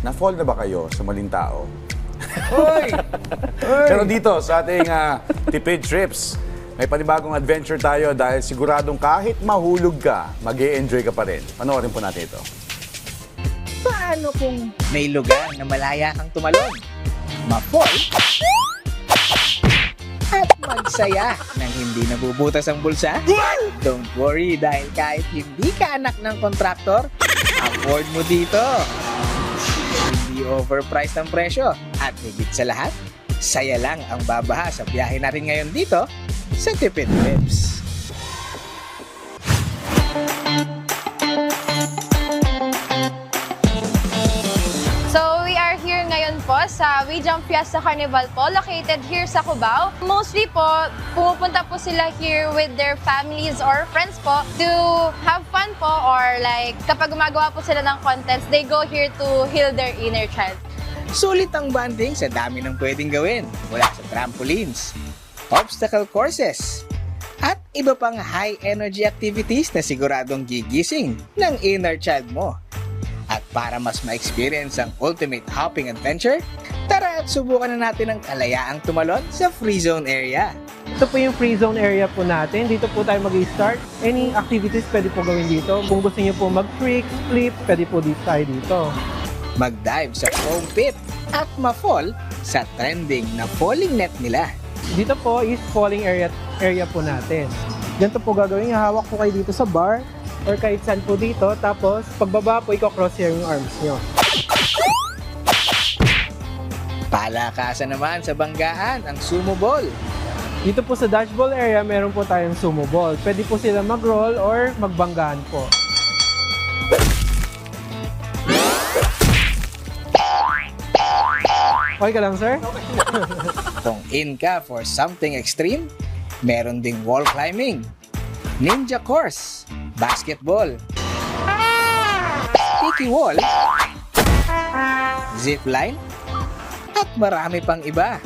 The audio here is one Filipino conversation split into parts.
Na-fall na ba kayo sa maling tao? Hoy! Pero dito sa ating tipid trips, may panibagong adventure tayo dahil siguradong kahit mahulog ka, mag-e-enjoy ka pa rin. Panoorin po natin ito. Paano kung may lugar na malaya kang tumalon? Ma-fall? At magsaya nang hindi nabubutas ang bulsa? Don't worry dahil kahit hindi ka anak ng kontraktor, afford mo dito. Hindi overpriced ang presyo at higit sa lahat, saya lang ang babaha sa biyahe natin ngayon dito sa Tipid Trips. So, we are here ngayon po sa We Jump Fiesta Carnival po, located here sa Cubao. Mostly po, pumupunta po sila here with their families or friends po to have fun po or like kapag gumagawa po sila ng contents, they go here to heal their inner child. Sulit ang banding sa dami ng pwedeng gawin mula sa trampolines, obstacle courses, at iba pang high-energy activities na siguradong gigising ng inner child mo. At para mas ma-experience ang ultimate hopping adventure, tara at subukan na natin ang kalayaang tumalon sa free zone area. Ito po yung free zone area po natin. Dito po tayo mag-start. Any activities pwede po gawin dito. Kung gusto niyo po mag-trick, flip, pwede po dito tayo dito. Mag-dive sa foam pit at ma-fall sa trending na falling net nila. Dito po is falling area po natin. Ganito po gagawin. Hawak po kayo dito sa bar or kahit saan po dito. Tapos, pagbaba po, i-cross yung arms nyo. Palakasan naman sa banggaan ang sumo ball. Dito po sa dodgeball area, meron po tayong sumo ball. Pwede po sila mag-roll or magbanggaan po. Okay ka lang, sir? Kung in ka for something extreme, meron ding wall climbing, ninja course, basketball, tiki wall, zip line, at marami pang iba.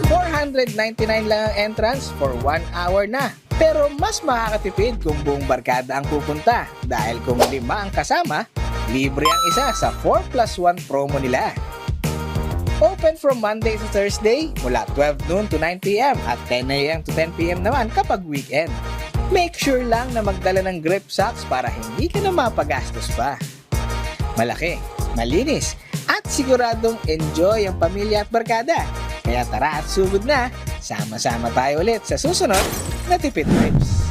499 lang ang entrance for 1 hour na. Pero mas makakatipid kung buong barkada ang pupunta dahil kung 5 ang kasama, libre ang isa sa 4+1 promo nila. Open from Monday to Thursday mula 12 noon to 9 p.m. at 10 a.m. to 10 p.m. naman kapag weekend. Make sure lang na magdala ng grip socks para hindi ka na mapagastos pa. Malaki, malinis, at siguradong enjoy ang pamilya at barkada. Kaya tara at sugod na, sama-sama tayo ulit sa susunod na Tipid Trips.